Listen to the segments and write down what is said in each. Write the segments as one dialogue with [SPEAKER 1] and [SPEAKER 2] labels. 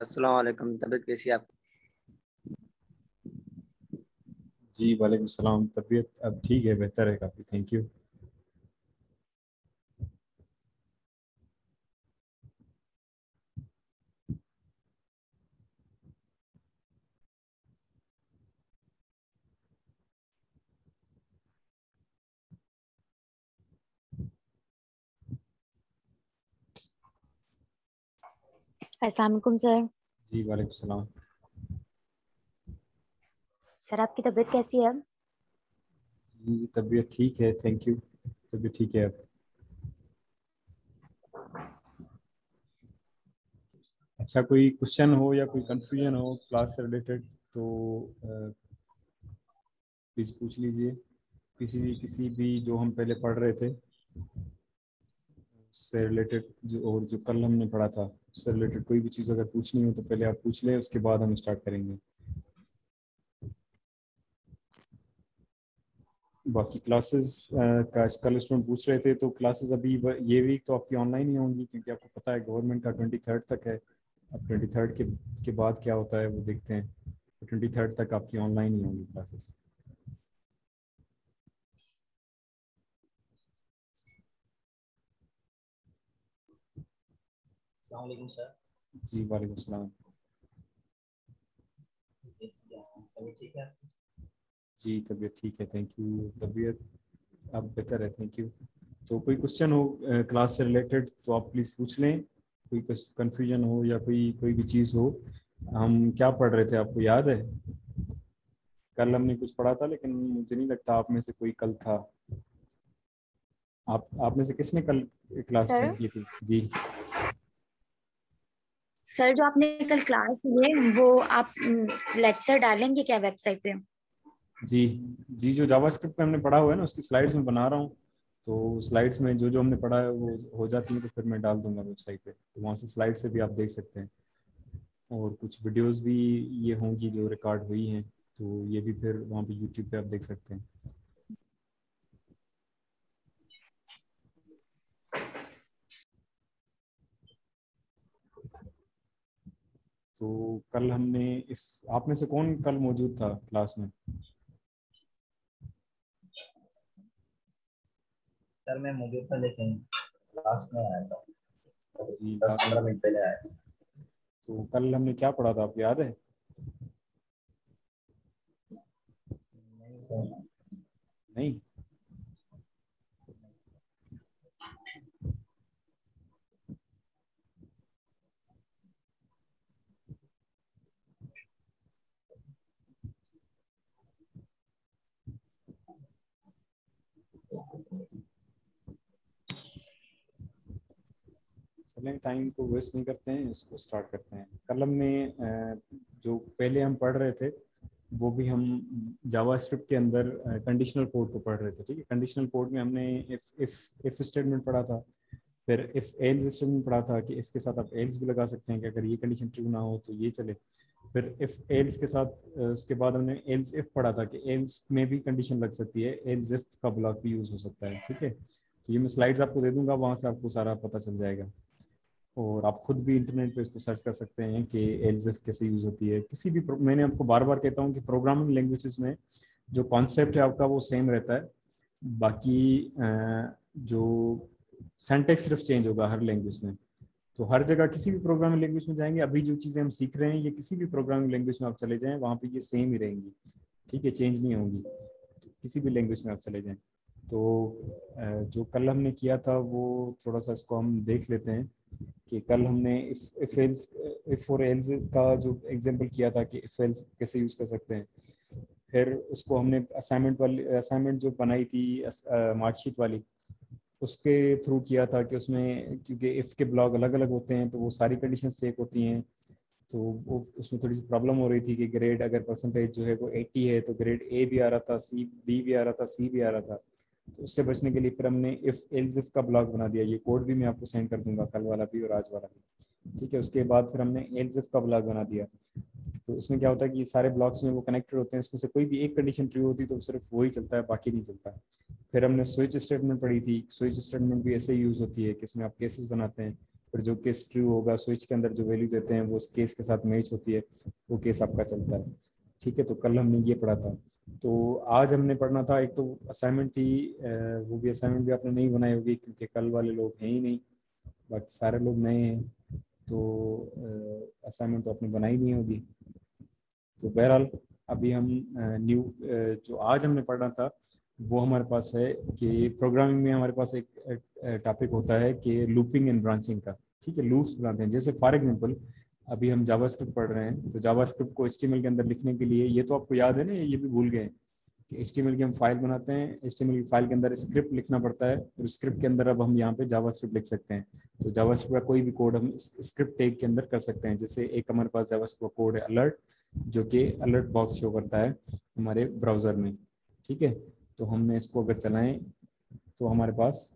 [SPEAKER 1] अस्सलाम वालेकुम, तबीयत कैसी है आपकी?
[SPEAKER 2] जी वालेकुम सलाम। तबीयत अब ठीक है, बेहतर है काफ़ी, थैंक यू।
[SPEAKER 3] अस्सलाम वालेकुम सर।
[SPEAKER 2] जी वालेकुम सलाम।
[SPEAKER 3] सर आपकी तबीयत कैसी है?
[SPEAKER 2] जी तबीयत ठीक है, थैंक यू। तबीयत ठीक है अब। अच्छा, कोई क्वेश्चन हो या कोई कंफ्यूजन हो क्लास से रिलेटेड तो प्लीज़ पूछ लीजिए। किसी भी जो हम पहले पढ़ रहे थे उससे रिलेटेड, जो और जो कल हमने पढ़ा था उससे रिलेटेड कोई भी चीज़ अगर पूछनी हो तो पहले आप पूछ लें, उसके बाद हम स्टार्ट करेंगे। बाकी क्लासेस का कल स्टूडेंट पूछ रहे थे, तो क्लासेस अभी ये वीक तो आपकी ऑनलाइन ही होंगी, क्योंकि आपको पता है गवर्नमेंट का 23rd तक है। अब 23rd के बाद क्या होता है वो देखते हैं। तो 23rd तक आपकी ऑनलाइन ही होंगी क्लासेस।
[SPEAKER 1] अस्सलाम वालेकुम सर।
[SPEAKER 2] जी वालेकुम सलाम।
[SPEAKER 1] तबीयत ठीक है आपकी?
[SPEAKER 2] जी तबीयत ठीक है, थैंक यू। तबीयत अब बेहतर है, थैंक यू। तो कोई क्वेश्चन हो क्लास से रिलेटेड तो आप प्लीज़ पूछ लें। कोई कन्फ्यूजन हो या कोई कोई भी चीज़ हो। हम क्या पढ़ रहे थे आपको याद है? कल हमने कुछ पढ़ा था, लेकिन मुझे नहीं लगता आप में से कोई कल था। आप में से किसने कल क्लास
[SPEAKER 3] सर
[SPEAKER 2] ज्वाइन की थी? जी
[SPEAKER 3] सर जो आपने कल क्लास ली वो आप लेक्चर डालेंगे क्या वेबसाइट पे?
[SPEAKER 2] जी जी, जो जावास्क्रिप्ट में हमने पढ़ा हुआ है ना उसकी स्लाइड्स में बना रहा हूँ। तो स्लाइड्स में जो जो हमने पढ़ा है वो हो जाती है, तो फिर मैं डाल दूंगा वेबसाइट पे, तो वहाँ से स्लाइड से भी आप देख सकते हैं। और कुछ वीडियोस भी ये होंगी जो रिकॉर्ड हुई हैं, तो ये भी फिर वहाँ पे यूट्यूब पे आप देख सकते हैं। तो कल हमने इस आप में से कौन कल मौजूद था क्लास में?
[SPEAKER 1] सर मैं मौजूद था, लेकिन लास्ट में आया था,
[SPEAKER 2] जी
[SPEAKER 1] 10-15 मिनट पहले आया था।
[SPEAKER 2] तो कल हमने क्या पढ़ा था आपको याद है?
[SPEAKER 1] नहीं सर।
[SPEAKER 2] नहीं। चलें, टाइम को वेस्ट नहीं करते हैं, इसको स्टार्ट करते हैं। कल हमने जो पहले हम पढ़ रहे थे वो भी हम जावास्क्रिप्ट के अंदर कंडीशनल कोड को पढ़ रहे थे। ठीक है, कंडीशनल कोड में हमने इफ स्टेटमेंट पढ़ा था, फिर इफ एल्स स्टेटमेंट पढ़ा था कि इफ के साथ आप एल्स भी लगा सकते हैं कि अगर ये कंडीशन ट्रू ना हो तो ये चले। फिर इफ एल्स के साथ उसके बाद हमने एल्स इफ पढ़ा था कि एल्स में भी कंडीशन लग सकती है, एल्स इफ का ब्लॉक भी यूज हो सकता है। ठीक है, तो ये मैं स्लाइड्स आपको दे दूंगा, वहाँ से आपको सारा पता चल जाएगा। और आप खुद भी इंटरनेट पे इसको सर्च कर सकते हैं कि एल्स कैसे यूज़ होती है। किसी भी मैंने आपको बार बार कहता हूँ कि प्रोग्रामिंग लैंग्वेजेस में जो कॉन्सेप्ट है आपका वो सेम रहता है। बाकी जो सेंटेक्स सिर्फ चेंज होगा हर लैंग्वेज में। तो हर जगह किसी भी प्रोग्रामिंग लैंग्वेज में जाएंगे, अभी जो चीज़ें हम सीख रहे हैं ये किसी भी प्रोग्रामिंग लैंग्वेज में आप चले जाएं वहाँ पे ये सेम ही रहेंगी। ठीक है, चेंज नहीं होंगी किसी भी लैंग्वेज में आप चले जाएं। तो जो कल हमने किया था वो थोड़ा सा इसको हम देख लेते हैं कि कल हमने इफ और एल्स का जो एग्जांपल किया था कि इफ एल्स कैसे यूज़ कर सकते हैं। फिर उसको हमने असाइनमेंट जो बनाई थी मार्कशीट वाली, उसके थ्रू किया था कि उसमें क्योंकि इफ़ के ब्लॉक अलग अलग होते हैं तो वो सारी कंडीशन चेक होती हैं। तो वो उसमें थोड़ी सी प्रॉब्लम हो रही थी कि ग्रेड अगर परसेंटेज जो है वो 80 है तो ग्रेड ए भी आ रहा था, सी बी भी आ रहा था, सी भी आ रहा था। तो उससे बचने के लिए फिर हमने इफ एल्स इफ का ब्लॉक बना दिया। ये कोड भी मैं आपको सेंड कर दूंगा, कल वाला भी और आज वाला भी। ठीक है, उसके बाद फिर हमने एल्स इफ का ब्लॉक बना दिया। तो इसमें क्या होता है कि ये सारे ब्लॉक्स में वो कनेक्टेड होते हैं, इसमें से कोई भी एक कंडीशन ट्रू होती है तो सिर्फ वही चलता है, बाकी नहीं चलता। फिर हमने स्विच स्टेटमेंट पढ़ी थी। स्विच स्टेटमेंट भी ऐसे ही यूज होती है कि इसमें आप केसेस बनाते हैं, फिर जो केस ट्रू होगा स्विच के अंदर जो वैल्यू देते हैं वो उस केस के साथ मैच होती है, वो केस आपका चलता है। ठीक है, तो कल हमने ये पढ़ा था। तो आज हमने पढ़ना था, एक तो असाइनमेंट थी, वो भी असाइनमेंट भी आपने नहीं बनाई होगी क्योंकि कल वाले लोग हैं ही नहीं, बाकी सारे लोग नए हैं, तो असाइनमेंट तो आपने बनाई नहीं होगी। तो बहरहाल अभी हम न्यू जो आज हमने पढ़ना था वो हमारे पास है कि प्रोग्रामिंग में हमारे पास एक टॉपिक होता है कि लूपिंग एंड ब्रांचिंग का। ठीक है, लूप्स बनाते हैं। जैसे फॉर एग्जांपल अभी हम जावास्क्रिप्ट पढ़ रहे हैं, तो जावास्क्रिप्ट को एचटीएमएल के अंदर लिखने के लिए, ये तो आपको याद है ना, ये भी भूल गए कि एचटीएमएल की हम फाइल बनाते हैं, एचटीएमएल की फाइल के अंदर स्क्रिप्ट लिखना पड़ता है, और स्क्रिप्ट के अंदर अब हम यहाँ पे जावास्क्रिप्ट लिख सकते हैं। तो जावास्क्रिप्ट का कोई भी कोड हम स्क्रिप्ट टैग के अंदर कर सकते हैं। जैसे एक हमारे पास जावास्क्रिप्ट का कोड है अलर्ट, जो कि अलर्ट बॉक्स शो करता है हमारे ब्राउज़र में। ठीक है, तो हमने इसको अगर चलाएं तो हमारे पास,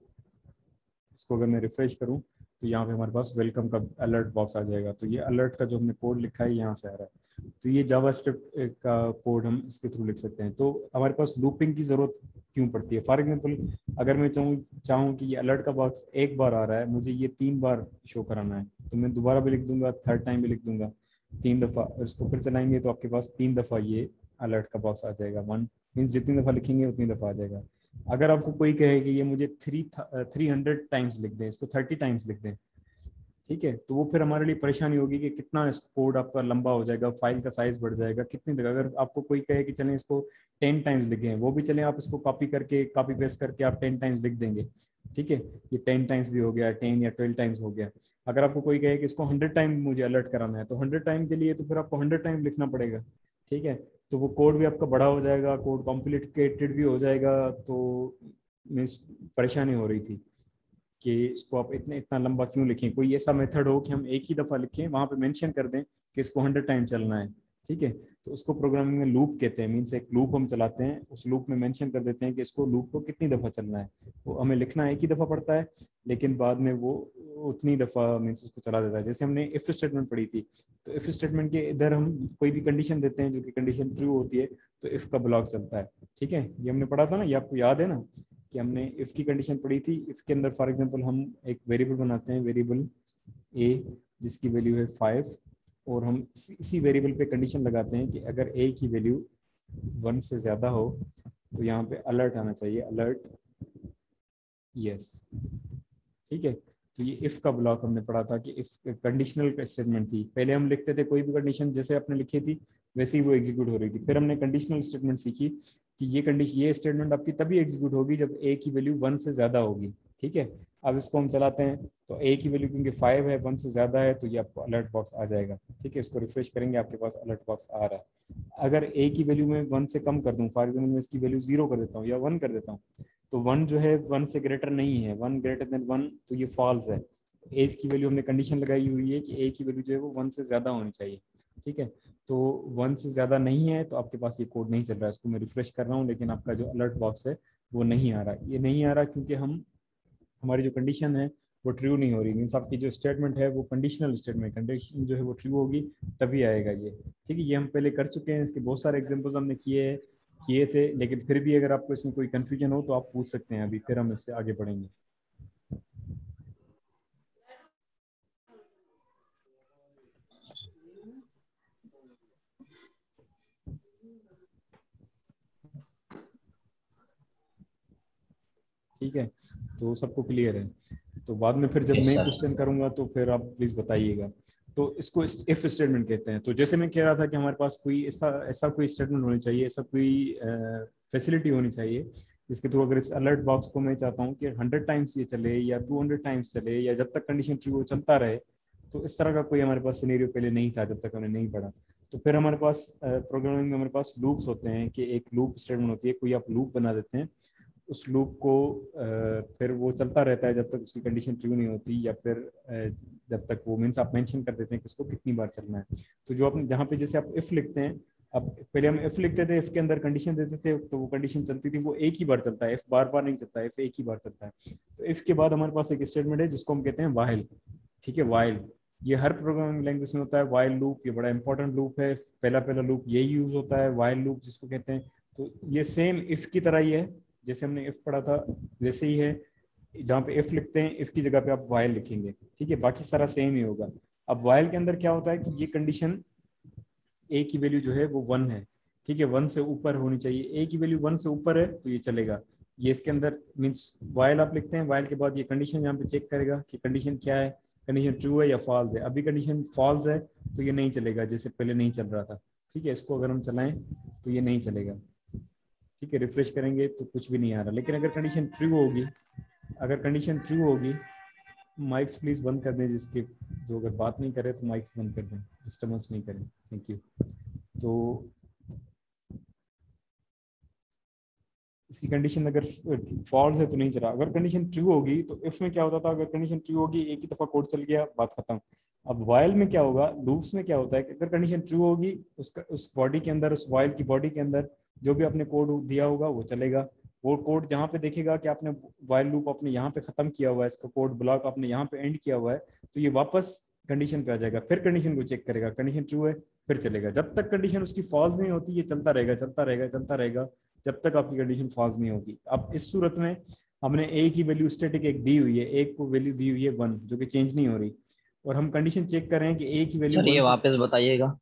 [SPEAKER 2] इसको अगर मैं रिफ्रेश करूं तो यहाँ पे हमारे पास वेलकम का अलर्ट बॉक्स आ जाएगा। तो ये अलर्ट का जो हमने कोड लिखा है यहाँ से आ रहा है। तो ये जावास्क्रिप्ट का कोड हम इसके थ्रू लिख सकते हैं। तो हमारे पास लूपिंग की ज़रूरत क्यों पड़ती है? फॉर एग्जांपल अगर मैं चाहूँ कि ये अलर्ट का बॉक्स एक बार आ रहा है, मुझे ये 3 बार शो कराना है, तो मैं दोबारा भी लिख दूंगा, थर्ड टाइम भी लिख दूंगा, 3 दफ़ा इसको फिर चलाएंगे तो आपके पास 3 दफ़ा ये अलर्ट का बॉक्स आ जाएगा। 1 मीन्स जितनी दफ़ा लिखेंगे उतनी दफ़ा आ जाएगा। अगर आपको कोई कहे कि ये मुझे 300 टाइम्स लिख दें, इसको 30 टाइम्स लिख दें, ठीक है, तो वो फिर हमारे लिए परेशानी होगी कि कितना इसको कोड आपका लंबा हो जाएगा, फाइल का साइज बढ़ जाएगा, कितनी जगह। अगर आपको कोई कहे कि चलें इसको 10 टाइम्स लिखें, वो भी चलें, आप इसको कॉपी पेस्ट करके आप 10 टाइम्स लिख देंगे। ठीक है, ये 10 टाइम्स भी हो गया, 10 या 12 टाइम्स हो गया। अगर आपको कोई कहे कि इसको 100 टाइम मुझे अलर्ट कराना है, तो 100 टाइम के लिए तो फिर आपको 100 टाइम लिखना पड़ेगा। ठीक है, तो वो कोड भी आपका बड़ा हो जाएगा, कोड कॉम्प्लिकेटेड भी हो जाएगा। तो मीन्स परेशानी हो रही थी कि इसको आप इतना लंबा क्यों लिखें। कोई ऐसा मेथड हो कि हम एक ही दफ़ा लिखें, वहाँ पे मेंशन कर दें कि इसको 100 टाइम चलना है। ठीक है, तो उसको प्रोग्रामिंग में लूप कहते हैं। मीन्स एक लूप हम चलाते हैं, उस लूप में मेंशन कर देते हैं कि इसको लूप को कितनी दफ़ा चलना है। वो हमें लिखना एक ही दफ़ा पड़ता है, लेकिन बाद में वो उतनी दफ़ा मीन्स उसको चला देता है। जैसे हमने इफ स्टेटमेंट पढ़ी थी, तो इफ स्टेटमेंट के इधर हम कोई भी कंडीशन देते हैं जो कि कंडीशन ट्रू होती है, तो इफ का ब्लॉक चलता है। ठीक है, ये हमने पढ़ा था ना, ये आपको याद है ना कि हमने इफ की कंडीशन पढ़ी थी। इफ के अंदर फॉर एग्जांपल हम एक वेरिएबल बनाते हैं, वेरिएबल ए, जिसकी वैल्यू है 5, और हम इसी वेरिएबल पे कंडीशन लगाते हैं कि अगर ए की वैल्यू 1 से ज़्यादा हो तो यहाँ पे अलर्ट आना चाहिए, अलर्ट यस। ठीक है, तो ये इफ का ब्लॉक हमने पढ़ा था कि इफ कंडीशनल स्टेटमेंट थी। पहले हम लिखते थे कोई भी कंडीशन जैसे आपने लिखी थी वैसे ही वो एग्जीक्यूट हो रही थी। फिर हमने कंडीशनल स्टेटमेंट सीखी कि ये स्टेटमेंट आपकी तभी एग्जीक्यूट होगी जब ए की वैल्यू 1 से ज़्यादा होगी। ठीक है, अब इसको हम चलाते हैं तो ए की वैल्यू क्योंकि 5 है, 1 से ज़्यादा है, तो ये आपको अलर्ट बॉक्स आ जाएगा। ठीक है, इसको रिफ्रेश करेंगे, आपके पास अलर्ट बॉक्स आ रहा है। अगर ए की वैल्यू में 1 से कम कर दूँ, फॉर एग्जाम्पल मैं इसकी वैल्यू 0 कर देता हूँ या 1 कर देता हूँ, तो 1 जो है 1 से ग्रेटर नहीं है, 1 ग्रेटर देन 1, तो ये फॉल्स है। एज की वैल्यू हमने कंडीशन लगाई हुई है कि ए की वैल्यू जो है वो 1 से ज़्यादा होनी चाहिए। ठीक है, तो 1 से ज़्यादा नहीं है तो आपके पास ये कोड नहीं चल रहा है। इसको मैं रिफ्रेश कर रहा हूँ, लेकिन आपका जो अलर्ट बॉक्स है वो नहीं आ रहा। ये नहीं आ रहा क्योंकि हमारी जो कंडीशन है वो ट्रू नहीं हो रही। मीन्स आपकी जो स्टेटमेंट है वो कंडीशनल स्टेटमेंट, कंडीशन जो है वो ट्रू होगी तभी आएगा ये। ठीक है, ये हम पहले कर चुके हैं, इसके बहुत सारे एग्जाम्पल्स हमने किए थे, लेकिन फिर भी अगर आपको इसमें कोई कन्फ्यूजन हो तो आप पूछ सकते हैं अभी, फिर हम इससे आगे बढ़ेंगे। ठीक है, तो सबको क्लियर है? तो बाद में फिर जब
[SPEAKER 1] Yes,
[SPEAKER 2] मैं
[SPEAKER 1] sir.
[SPEAKER 2] क्वेश्चन करूंगा तो फिर आप प्लीज बताइएगा। तो इसको इफ स्टेटमेंट कहते हैं। तो जैसे मैं कह रहा था कि हमारे पास कोई ऐसा कोई स्टेटमेंट होनी चाहिए, ऐसा कोई फैसिलिटी होनी चाहिए जिसके थ्रू अगर इस अलर्ट बॉक्स को मैं चाहता हूँ कि 100 टाइम्स ये चले या 200 टाइम्स चले या जब तक कंडीशन ट्रू चलता रहे, तो इस तरह का कोई हमारे पास सिनेरियो पहले नहीं था जब तक हमने नहीं पढ़ा। तो फिर हमारे पास प्रोग्रामिंग में हमारे पास लूप्स होते हैं कि एक लूप स्टेटमेंट होती है, कोई आप लूप बना देते हैं, उस लूप को फिर वो चलता रहता है जब तक उसकी कंडीशन ट्रू नहीं होती, या फिर जब तक वो मीन्स आप मेंशन कर देते हैं कि इसको कितनी बार चलना है। तो जो आप जहाँ पे जैसे आप इफ लिखते हैं, अब पहले हम इफ लिखते थे, इफ के अंदर कंडीशन देते थे तो वो कंडीशन चलती थी, वो एक ही बार चलता है, इफ बार बार नहीं चलता है, इफ एक ही बार चलता है। तो इफ के बाद हमारे पास एक स्टेटमेंट है जिसको हम कहते हैं वाइल। ठीक है, वाइल ये हर प्रोग्रामिंग लैंग्वेज में होता है। वाइल लूप ये बड़ा इंपॉर्टेंट लूप है, पहला लूप यही यूज होता है, वाइल लूप जिसको कहते हैं। तो ये सेम इफ की तरह ही है, जैसे हमने इफ पढ़ा था वैसे ही है। जहाँ पे इफ लिखते हैं, इफ की जगह पे आप वाइल लिखेंगे, ठीक है, बाकी सारा सेम ही होगा। अब वाइल के अंदर क्या होता है कि ये कंडीशन ए की वैल्यू जो है वो 1 है, ठीक है, 1 से ऊपर होनी चाहिए। ए की वैल्यू 1 से ऊपर है तो ये चलेगा। ये इसके अंदर मीन्स वाइल आप लिखते हैं, वाइल के बाद ये कंडीशन यहाँ पे चेक करेगा कि कंडीशन क्या है, कंडीशन ट्रू है या फॉल्स है। अभी कंडीशन फॉल्स है तो ये नहीं चलेगा, जैसे पहले नहीं चल रहा था, ठीक है। इसको अगर हम चलाएं तो ये नहीं चलेगा, ठीक है। रिफ्रेश करेंगे तो कुछ भी नहीं आ रहा। लेकिन अगर कंडीशन ट्रू होगी, अगर कंडीशन ट्रू होगी, माइक्स प्लीज बंद कर दें, जिसके जो अगर बात नहीं करे तो माइक्स बंद कर दें, डिस्टर्बेंस नहीं करें, थैंक यू। तो इसकी कंडीशन अगर फॉल्स है तो नहीं चला। अगर कंडीशन ट्रू होगी तो इफ में क्या होता था, अगर कंडीशन ट्रू होगी एक ही दफा कोड चल गया, बात खत्म। अब वाइल में क्या होगा, लूप्स में क्या होता है कि अगर कंडीशन ट्रू होगी उसका उस बॉडी के अंदर, उस वाइल की बॉडी के अंदर जो भी आपने कोड दिया होगा वो चलेगा। वो कोड जहाँ पे देखेगा कि आपने वाइल लूप अपने यहाँ पे खत्म किया हुआ है, इसका कोड ब्लॉक आपने यहाँ पे एंड किया हुआ है, तो ये वापस कंडीशन पे आ जाएगा, फिर कंडीशन को चेक करेगा, कंडीशन ट्रू है फिर चलेगा। जब तक कंडीशन उसकी फॉल्स नहीं होती ये चलता रहेगा चलता रहेगा चलता रहेगा, जब तक आपकी कंडीशन फॉल्स नहीं होगी। अब इस सूरत में हमने ए की वैल्यू स्टैटिक एक दी हुई है, एक को वैल्यू दी हुई है 1 जो कि चेंज नहीं हो रही, और हम कंडीशन चेक कर रहे हैं कि ए की वैल्यू
[SPEAKER 1] सर ये
[SPEAKER 2] 1 से।
[SPEAKER 1] वापस बताइएगा।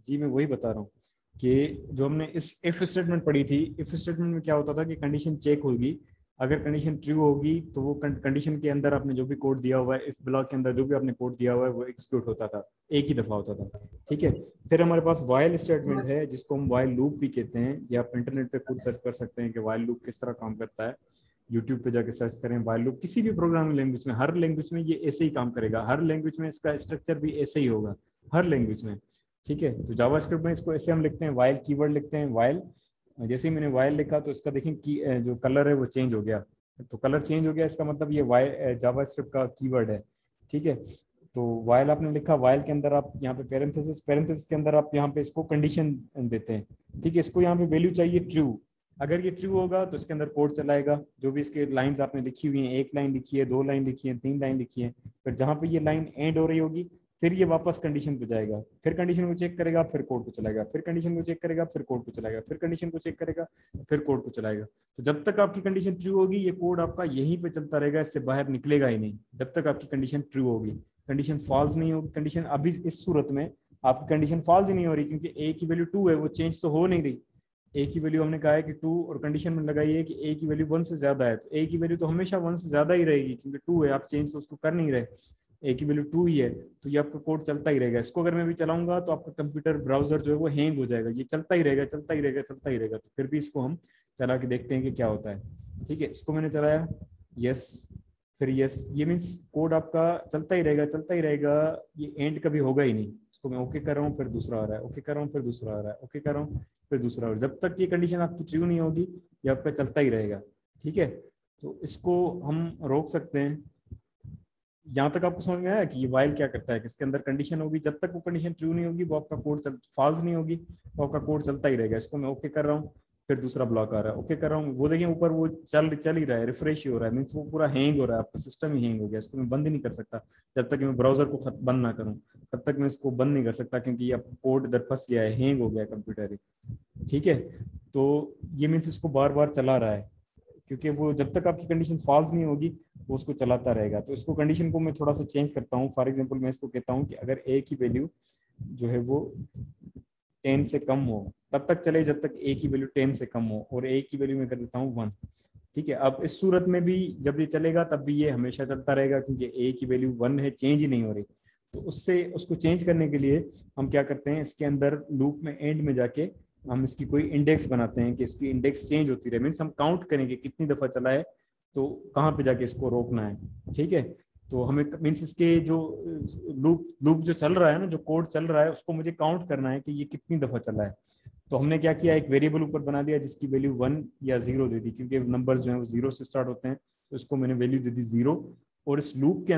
[SPEAKER 2] जी मैं वही बता रहा हूँ कि जो हमने इस इफ स्टेटमेंट पढ़ी थी, इफ स्टेटमेंट में क्या होता था कि कंडीशन चेक होगी, अगर कंडीशन ट्रू होगी तो वो कंडीशन के अंदर आपने जो भी कोड दिया हुआ है, इफ ब्लॉक के अंदर जो भी आपने कोड दिया हुआ है वो एग्जीक्यूट होता था, एक ही दफा होता था, ठीक है। फिर हमारे पास वाइल स्टेटमेंट है जिसको हम वाइल लूप भी कहते हैं, या आप इंटरनेट पे खुद सर्च कर सकते हैं कि वाइल लूप किस तरह काम करता है। यूट्यूब पे जाके सर्च करें वाइल लूप, किसी भी प्रोग्रामिंग लैंग्वेज में, हर लैंग्वेज में ये ऐसे ही काम करेगा, हर लैंग्वेज में इसका स्ट्रक्चर भी ऐसे ही होगा, हर लैंग्वेज में, ठीक है। तो जावास्क्रिप्ट में इसको ऐसे हम लिखते हैं, वाइल कीवर्ड लिखते हैं, वाइल। जैसे ही मैंने वाइल लिखा तो इसका देखें कि जो कलर है वो चेंज हो गया, तो कलर चेंज हो गया, इसका मतलब ये वाइल जावास्क्रिप्ट का कीवर्ड है, ठीक है। तो वाइल आपने लिखा, वाइल के अंदर आप यहाँ पे पैरेंथेसिस के अंदर आप यहाँ पे इसको कंडीशन देते हैं, ठीक है। इसको यहाँ पे वैल्यू चाहिए ट्रू, अगर ये ट्रू होगा तो इसके अंदर कोड चलाएगा, जो भी इसके लाइंस आपने लिखी हुई हैं, 1 लाइन लिखी है, 2 लाइन लिखी है, 3 लाइन लिखी है, फिर जहाँ पे ये लाइन एंड हो रही होगी फिर ये वापस कंडीशन पे जाएगा, फिर कंडीशन को चेक करेगा, फिर कोड को चलाएगा, फिर कंडीशन को चेक करेगा, फिर कोड को चलाएगा, फिर कंडीशन को चेक करेगा, फिर कोड को चलाएगा। तो जब तक आपकी कंडीशन ट्रू होगी ये कोड आपका यहीं पे चलता रहेगा, इससे बाहर निकलेगा ही नहीं जब तक आपकी कंडीशन ट्रू होगी। कंडीशन फॉल्स नहीं होगी, कंडीशन अभी इस सूरत में आपकी कंडीशन फॉल्स ही नहीं हो रही क्योंकि ए की वैल्यू 2 है, वो चेंज तो हो नहीं रही। ए की वैल्यू हमने कहा है कि 2 और कंडीशन में लगाई है कि ए की वैल्यू 1 से ज्यादा है, तो ए की वैल्यू तो हमेशा 1 से ज्यादा ही रहेगी क्योंकि 2 है, आप चेंज तो उसको कर नहीं रहे, ए की वैल्यू 2 ही है, तो ये आपका कोड चलता ही रहेगा। इसको अगर मैं भी चलाऊंगा तो आपका कंप्यूटर ब्राउजर जो है वो हैंग हो जाएगा, ये चलता ही रहेगा चलता ही रहेगा चलता ही रहेगा। तो फिर भी इसको हम चला के देखते हैं कि क्या होता है, ठीक है। इसको मैंने चलाया, यस, फिर यस, ये मीन्स कोड आपका चलता ही रहेगा, ये एंड कभी होगा ही नहीं। इसको मैं ओके कर रहा हूँ फिर दूसरा आ रहा है, ओके कर रहा हूँ फिर दूसरा आ रहा है, ओके कर रहा हूँ फिर दूसरा आ रहा है, जब तक ये कंडीशन आपकी ट्रू नहीं होगी ये आपका चलता ही रहेगा, ठीक है। तो इसको हम रोक सकते हैं। यहाँ तक आपको समझ में आया कि ये वाइल क्या करता है कि इसके अंदर कंडीशन होगी, जब तक वो कंडीशन ट्रू नहीं होगी वो आपका कोड फॉल्स नहीं होगी, वो आपका कोड चलता ही रहेगा। इसको मैं ओके कर रहा हूँ फिर दूसरा ब्लॉक आ रहा है, ओके कर रहा हूँ, वो देखिए ऊपर वो चल ही रहा है, रिफ्रेश ही हो रहा है, मीन्स वो पूरा हैंग हो रहा है, आपका सिस्टम ही हैंग हो गया। इसको मैं बंद ही नहीं कर सकता जब तक मैं ब्राउजर को बंद ना करूँ, तब तक मैं इसको बंद नहीं कर सकता क्योंकि ये कोड इधर फंस गया है, हैंग हो गया कंप्यूटर ही, ठीक है। तो ये मीन्स इसको बार बार चला रहा है क्योंकि वो जब तक आपकी कंडीशन फॉल्स नहीं होगी वो उसको चलाता रहेगा। तो इसको कंडीशन को मैं थोड़ा सा चेंज करता हूँ। फॉर एग्जांपल मैं इसको कहता हूँ कि अगर ए की वैल्यू जो है वो 10 से कम हो तब तक चले जब तक ए की वैल्यू 10 से कम हो, और ए की वैल्यू मैं कर देता हूँ 1, ठीक है। अब इस सूरत में भी जब ये चलेगा तब भी ये हमेशा चलता रहेगा क्योंकि ए की वैल्यू 1 है, चेंज ही नहीं हो रही। तो उससे उसको चेंज करने के लिए हम क्या करते हैं, इसके अंदर लूप में एंड में जाके हम इसकी कोई इंडेक्स बनाते हैं कि इसकी इंडेक्स चेंज होती रहे, मीन्स हम काउंट करेंगे कितनी दफा चला है तो कहाँ पे जाके इसको रोकना है, ठीक है। तो हमें मीन्स इसके जो लूप जो चल रहा है ना, जो कोड चल रहा है उसको मुझे काउंट करना है कि ये कितनी दफा चला है। तो हमने क्या किया, एक वेरिएबल ऊपर बना दिया जिसकी वैल्यू 1 या 0 दे दी, क्योंकि नंबर्स जो है वो 0 से स्टार्ट होते हैं, तो इसको मैंने वैल्यू दे दी 0। और इस लूप के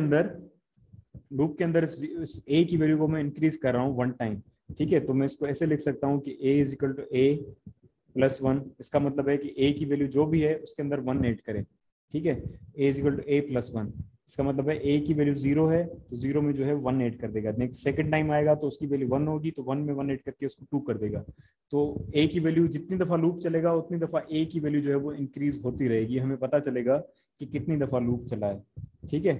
[SPEAKER 2] अंदर इस ए की वैल्यू को मैं इंक्रीज कर रहा हूँ 1 टाइम, ठीक है। तो मैं इसको ऐसे लिख सकता हूँ कि a is equal to a plus 1, इसका मतलब है कि a की वैल्यू जो भी है उसके अंदर 1 ऐड करें, ठीक है, a is equal to a plus 1। इसका मतलब है ए की वैल्यू 0 है तो 0 में जो है 1 ऐड कर देगा, नेक्स्ट सेकंड टाइम आएगा तो उसकी वैल्यू 1 होगी तो 1 में 1 ऐड करके उसको 2 कर देगा। तो ए की वैल्यू जितनी दफा लूप चलेगा उतनी दफा ए की वैल्यू जो है वो इंक्रीज होती रहेगी, हमें पता चलेगा कि कितनी दफा लूप चला है। ठीक है,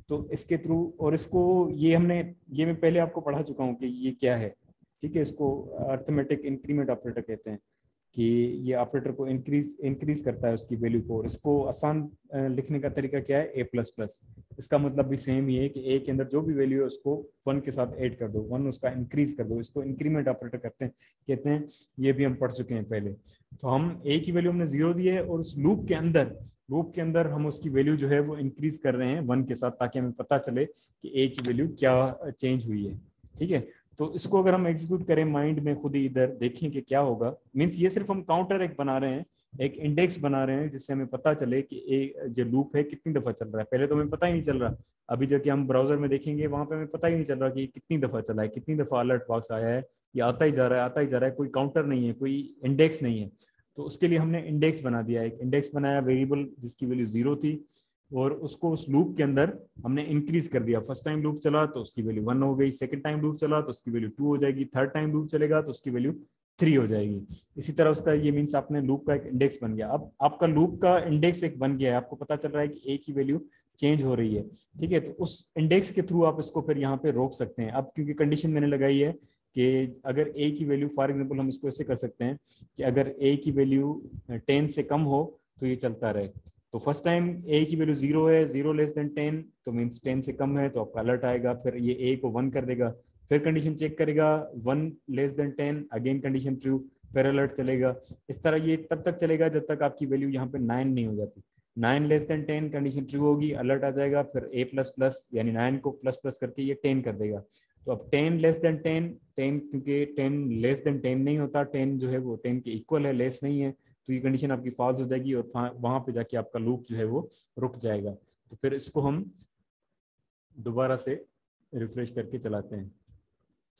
[SPEAKER 2] तो इसके थ्रू, और इसको ये मैं पहले आपको पढ़ा चुका हूँ कि ये क्या है। ठीक है, इसको अर्थमेटिक इंक्रीमेंट ऑपरेटर कहते हैं कि ये ऑपरेटर को इंक्रीज करता है उसकी वैल्यू को। और इसको आसान लिखने का तरीका क्या है, ए प्लस प्लस। इसका मतलब भी सेम ही है कि ए के अंदर जो भी वैल्यू है उसको 1 के साथ ऐड कर दो, 1 उसका इंक्रीज कर दो, इसको इंक्रीमेंट ऑपरेटर कहते हैं। ये भी हम पढ़ चुके हैं पहले। तो हम ए की वैल्यू हमने 0 दी है और उस लूप के अंदर हम उसकी वैल्यू जो है वो इंक्रीज कर रहे हैं 1 के साथ, ताकि हमें पता चले कि ए की वैल्यू क्या चेंज हुई है। ठीक है, तो इसको अगर हम एग्जीक्यूट करें माइंड में खुद ही, इधर देखें कि क्या होगा। मींस ये सिर्फ हम काउंटर एक बना रहे हैं, एक इंडेक्स बना रहे हैं जिससे हमें पता चले कि ए जो लूप है कितनी दफा चल रहा है। पहले तो हमें पता ही नहीं चल रहा, अभी जबकि हम ब्राउजर में देखेंगे वहां पे हमें पता ही नहीं चल रहा कि कितनी दफा चला है, कितनी दफा अलर्ट बॉक्स आया है, ये आता ही जा रहा है, कोई काउंटर नहीं है, कोई इंडेक्स नहीं है। तो उसके लिए हमने इंडेक्स बना दिया, एक इंडेक्स बनाया वेरिएबल जिसकी वैल्यू 0 थी, और उसको उस लूप के अंदर हमने इंक्रीज कर दिया। फर्स्ट टाइम लूप चला तो उसकी वैल्यू 1 हो गई, सेकंड टाइम लूप चला तो उसकी वैल्यू 2 हो जाएगी, थर्ड टाइम लूप चलेगा तो उसकी वैल्यू 3 हो जाएगी। इसी तरह उसका ये मीन्स आपने लूप का एक इंडेक्स बन गया। अब आपका लूप का इंडेक्स एक बन गया है, आपको पता चल रहा है कि ए की वैल्यू चेंज हो रही है। ठीक है, तो उस इंडेक्स के थ्रू आप इसको फिर यहाँ पे रोक सकते हैं। अब क्योंकि कंडीशन मैंने लगाई है कि अगर ए की वैल्यू, फॉर एग्जाम्पल हम इसको ऐसे कर सकते हैं कि अगर ए की वैल्यू 10 से कम हो तो ये चलता रहे। तो फर्स्ट टाइम ए की वैल्यू 0 है, 0 लेस देन 10 तो मीन्स 10 से कम है तो आपका अलर्ट आएगा, फिर ये ए को 1 कर देगा, फिर कंडीशन चेक करेगा 1 less than 10, again condition true, फिर अलर्ट चलेगा। इस तरह ये तब तक चलेगा जब तक आपकी वैल्यू यहाँ पे 9 नहीं हो जाती। 9 लेस देन 10 कंडीशन ट्रू होगी, अलर्ट आ जाएगा, फिर ए प्लस प्लस यानी 9 को प्लस प्लस करके ये 10 कर देगा। तो अब 10 लेस देन 10 क्योंकि 10 लेस देन 10 नहीं होता, 10 जो है वो 10 के इक्वल है, लेस नहीं है, तो ये कंडीशन आपकी फॉल्स हो जाएगी और वहां पे जाके आपका लूप जो है वो रुक जाएगा। तो फिर इसको हम दोबारा से रिफ्रेश करके चलाते हैं।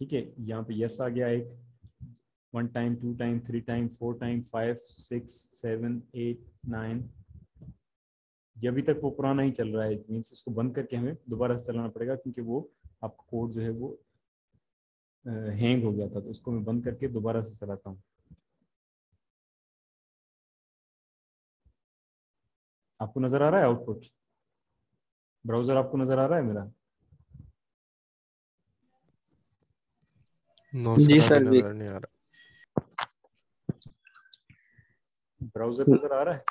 [SPEAKER 2] ठीक है, यहाँ पे यस आ गया, एक 1 टाइम, 2 टाइम, 3 टाइम, 4 टाइम, 5, 6, 7, 8, 9। ये अभी तक वो पुराना ही चल रहा है, मीन्स इसको बंद करके हमें दोबारा से चलाना पड़ेगा क्योंकि वो आपका कोड जो है वो हैंग हो गया था। तो इसको मैं बंद करके दोबारा से चलाता हूँ। आपको नजर आ रहा है आउटपुट? ब्राउजर आपको नजर आ रहा है मेरा?
[SPEAKER 4] नो
[SPEAKER 5] जी
[SPEAKER 4] सर,
[SPEAKER 5] सर
[SPEAKER 4] अभी
[SPEAKER 5] जी।
[SPEAKER 4] नजर नहीं आ रहा।
[SPEAKER 2] ब्राउजर नजर आ रहा है?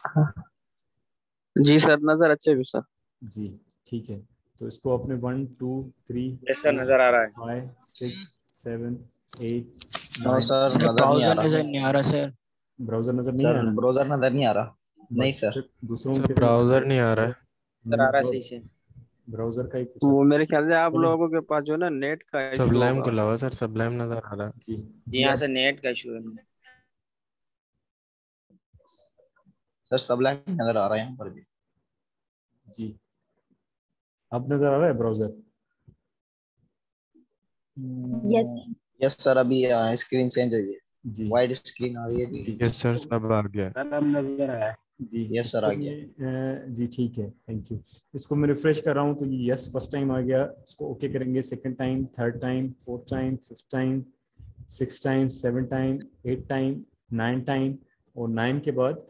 [SPEAKER 5] जी सर, नजर अच्छे भी सर।
[SPEAKER 2] जी ठीक है, तो इसको अपने 1, 2, 3,
[SPEAKER 5] यस सर, नजर आ रहा है।
[SPEAKER 2] 5, 6, 7, 8,
[SPEAKER 1] नो
[SPEAKER 2] 9।
[SPEAKER 1] सर, नजर नहीं आ
[SPEAKER 6] ब्राउजर
[SPEAKER 1] रहा।
[SPEAKER 6] नजर नहीं आ रहा सर।
[SPEAKER 2] ब्राउजर नजर नहीं
[SPEAKER 1] सर
[SPEAKER 2] आ रहा?
[SPEAKER 1] ब्राउजर नजर नहीं आ रहा। नहीं सर।
[SPEAKER 2] फिर दूसरों
[SPEAKER 4] सर
[SPEAKER 2] के
[SPEAKER 4] ब्राउजर नहीं आ रहा है।
[SPEAKER 5] नजर आ रहा है सही से।
[SPEAKER 2] ब्राउजर का ही पूछा।
[SPEAKER 5] वो मेरे ख्याल से आप
[SPEAKER 2] चलिए।
[SPEAKER 5] लोगों के पास जो है ना नेट का इशू
[SPEAKER 4] सबलाइम
[SPEAKER 5] होगा।
[SPEAKER 4] को लावा सर, सबलाइम नजर आ रहा है।
[SPEAKER 2] जी
[SPEAKER 5] जी यहाँ से नेट का इशू है।
[SPEAKER 1] सर सबलाइन नजर आ रहा है यहाँ पर भी।
[SPEAKER 2] जी, अब नजर आ रहा है ब्राउजर?
[SPEAKER 3] यस
[SPEAKER 1] यस सर, अभी स्क्रीन चेंज हुई है,
[SPEAKER 2] जी
[SPEAKER 1] वाइड स्क्रीन आ रही है अभी।
[SPEAKER 4] यस सर, सब आ गया।
[SPEAKER 2] जी
[SPEAKER 1] यस सर, आ गया।
[SPEAKER 2] जी ठीक है, थैंक यू। इसको मैं रिफ्रेश कर रहा हूँ तो ये यस फर्स्ट टाइम आ गया, इसको ओके करेंगे, second time, third time, fourth time, fifth time, 6 time, 7 time, 8 time, 9 time, और 9 के बाद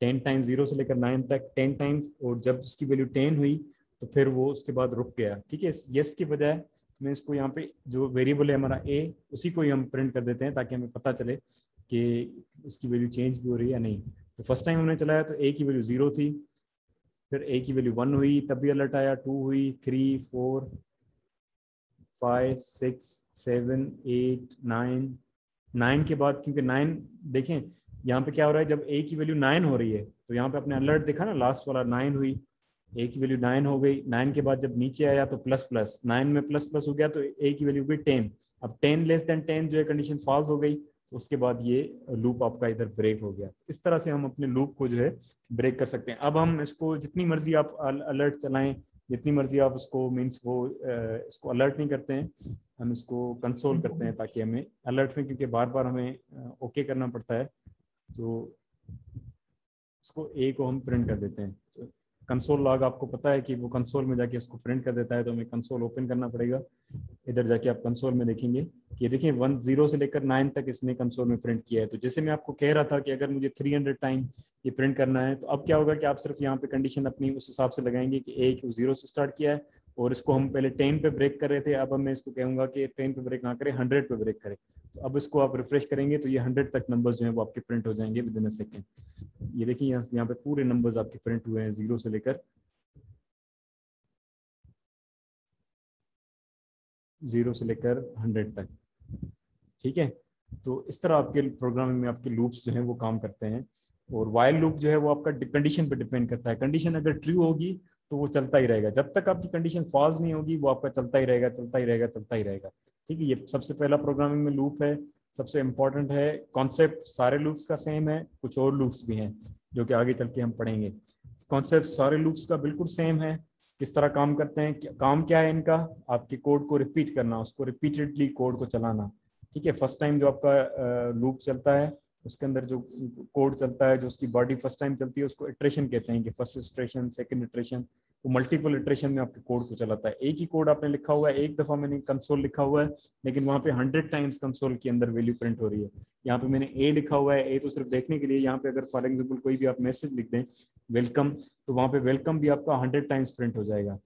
[SPEAKER 2] 10 टाइम, 0 से लेकर 9 तक 10 टाइम्स, और जब उसकी वैल्यू 10 हुई तो फिर वो उसके बाद रुक गया। ठीक है, यस के बजाय मैं इसको यहाँ पे जो वेरिएबल है हमारा ए, उसी को ही हम प्रिंट कर देते हैं ताकि हमें पता चले कि उसकी वैल्यू चेंज भी हो रही है या नहीं। तो फर्स्ट टाइम हमने चलाया तो ए की वैल्यू 0 थी, फिर ए की वैल्यू 1 हुई तब भी अलर्ट आया, 2 हुई, 3, 4, 5, 6, 7, 8, 9। 9 के बाद क्योंकि 9 देखें यहाँ पे क्या हो रहा है, जब ए की वैल्यू 9 हो रही है तो यहाँ पे अपने अलर्ट देखा ना, लास्ट वाला 9 हुई, ए की वैल्यू 9 हो गई। 9 के बाद जब नीचे आया तो प्लस प्लस, 9 में प्लस प्लस हो गया तो ए की वैल्यू हुई 10। अब 10 लेस देन 10 जो है कंडीशन फॉल्स हो गई, तो उसके बाद ये लूप आपका इधर ब्रेक हो गया। इस तरह से हम अपने लूप को जो है ब्रेक कर सकते हैं। अब हम इसको जितनी मर्जी आप अलर्ट चलाएं, जितनी मर्जी आप उसको मीन्स वो इसको अलर्ट नहीं करते हैं, हम इसको कंसोल करते हैं ताकि हमें अलर्ट में, क्योंकि बार बार हमें ओके करना पड़ता है, तो इसको ए को हम प्रिंट कर देते हैं। तो कंसोल लॉग आपको पता है कि वो कंसोल में जाके उसको प्रिंट कर देता है, तो हमें कंसोल ओपन करना पड़ेगा। इधर जाके आप कंसोल में देखेंगे कि ये देखिए 10 से लेकर 9 तक इसने कंसोल में प्रिंट किया है। तो जैसे मैं आपको कह रहा था कि अगर मुझे 300 टाइम ये प्रिंट करना है, तो अब क्या होगा कि आप सिर्फ यहाँ पे कंडीशन अपनी उस हिसाब से लगाएंगे कि ए क्यू 0 से स्टार्ट किया है और इसको हम पहले 10 पे ब्रेक कर रहे थे, अब मैं इसको कहूँगा कि 10 पे ब्रेक ना करें, 100 पे ब्रेक करें। तो अब इसको आप रिफ्रेश करेंगे तो ये 100 तक नंबर्स जो है वो आपके प्रिंट हो जाएंगे विद इन अ सेकेंड। ये देखिए यहाँ पे पूरे नंबर्स आपके प्रिंट हुए हैं 0 से लेकर 100 तक। ठीक है, तो इस तरह आपके प्रोग्रामिंग में आपके लूप्स जो हैं वो काम करते हैं। और वाइल लूप जो है वो आपका कंडीशन पे डिपेंड करता है। कंडीशन अगर ट्रू होगी तो वो चलता ही रहेगा, जब तक आपकी कंडीशन फॉल्स नहीं होगी वो आपका चलता ही रहेगा, चलता ही रहेगा, चलता ही रहेगा। ठीक है, ये सबसे पहला प्रोग्रामिंग में लूप है, सबसे इम्पोर्टेंट है। कॉन्सेप्ट सारे लूप्स का सेम है, कुछ और लूप्स भी हैं जो कि आगे चल के हम पढ़ेंगे। कॉन्सेप्ट सारे लूप्स का बिल्कुल सेम है। किस तरह काम करते हैं, काम क्या है इनका, आपके कोड को रिपीट करना, उसको रिपीटेडली कोड को चलाना। ठीक है, फर्स्ट टाइम जो आपका लूप चलता है उसके अंदर जो कोड चलता है, जो उसकी बॉडी फर्स्ट टाइम चलती है उसको इटरेशन कहते हैं, कि फर्स्ट इटरेशन, सेकंड इटरेशन। वो मल्टीपल इटरेशन में आपके कोड को चलाता है। एक ही कोड आपने लिखा हुआ है, एक दफा मैंने कंसोल लिखा हुआ है, लेकिन वहाँ पे 100 टाइम्स कंसोल के अंदर वैल्यू प्रिंट हो रही है। यहाँ पे मैंने ए लिखा हुआ है, ए तो सिर्फ देखने के लिए। यहाँ पे अगर फॉर एग्जाम्पल कोई भी आप मैसेज लिख दें वेलकम, तो वहाँ पे वेलकम भी आपका 100 टाइम्स प्रिंट हो जाएगा।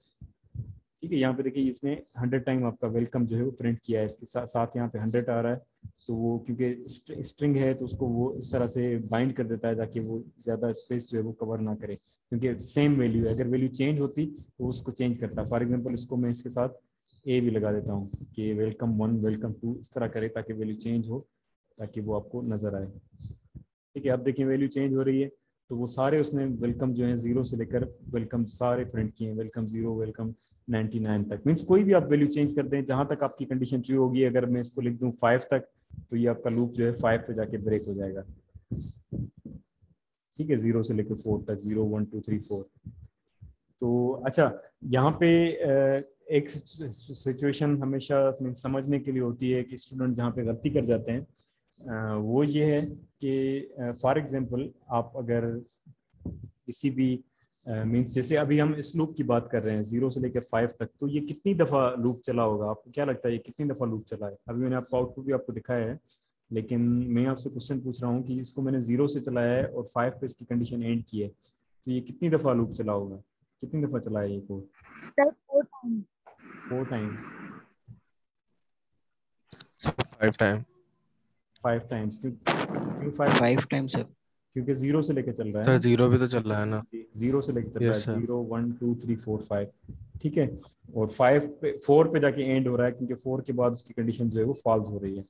[SPEAKER 2] ठीक है, यहाँ पे देखिए इसने 100 टाइम आपका वेलकम जो है वो प्रिंट किया है, इसके साथ यहाँ पे 100 आ रहा है। तो वो क्योंकि स्ट्रिंग है तो उसको वो इस तरह से बाइंड कर देता है ताकि वो ज़्यादा स्पेस जो है वो कवर ना करे, क्योंकि सेम वैल्यू है। अगर वैल्यू चेंज होती तो उसको चेंज करता है। फॉर एग्जाम्पल इसको मैं इसके साथ ए भी लगा देता हूँ कि वेलकम 1, वेलकम 2 इस तरह करे ताकि वैल्यू चेंज हो, ताकि वो आपको नज़र आए। ठीक है, अब देखिए वैल्यू चेंज हो रही है, तो वो सारे उसने वेलकम जो है 0 से लेकर वेलकम सारे प्रिंट किए हैं, वेलकम 0, वेलकम 99 तक। मीन्स कोई भी आप वैल्यू चेंज कर दें जहां तक आपकी कंडीशन ट्रू होगी। अगर मैं इसको लिख दूं 5 तक, तो ये आपका लूप जो है 5 पे जाके ब्रेक हो जाएगा। ठीक है, 0 से लेकर 4 तक, 0 1 2 3 4। तो अच्छा, यहाँ पे एक सिचुएशन हमेशा समझने के लिए होती है कि स्टूडेंट जहाँ पे गलती कर जाते हैं, वो ये है कि फॉर एग्जांपल आप अगर किसी भी मीन्स जैसे अभी हम इस लूप की बात कर रहे हैं 0 से लेकर 5 तक, तो ये कितनी दफ़ा लूप चला होगा? आपको क्या लगता है ये कितनी दफ़ा लूप चला है? अभी मैंने आपको आउटपुट भी आपको दिखाया है, लेकिन मैं आपसे क्वेश्चन पूछ रहा हूँ कि इसको मैंने 0 से चलाया है और 5 पे इसकी कंडीशन एंड की है, तो ये कितनी दफ़ा लूप चला होगा? कितनी दफ़ा चला है ये code?
[SPEAKER 3] Sir 4 time.
[SPEAKER 2] 4 times.
[SPEAKER 4] 5 time.
[SPEAKER 2] 5 times क्यों?
[SPEAKER 5] 5 टाइम्स है।
[SPEAKER 2] क्योंकि 0 से लेकर चल रहा है
[SPEAKER 4] सर
[SPEAKER 2] ना।
[SPEAKER 4] 0 भी तो चल रहा है ना।
[SPEAKER 2] 0 से लेकर चल रहा
[SPEAKER 4] यस
[SPEAKER 2] है,
[SPEAKER 4] सर।
[SPEAKER 2] 0 1 2 3 4 5। ठीक है, और 4 पे जाके एंड हो रहा है, क्योंकि 4 के बाद उसकी कंडीशन जो है वो फॉल्स हो रही है।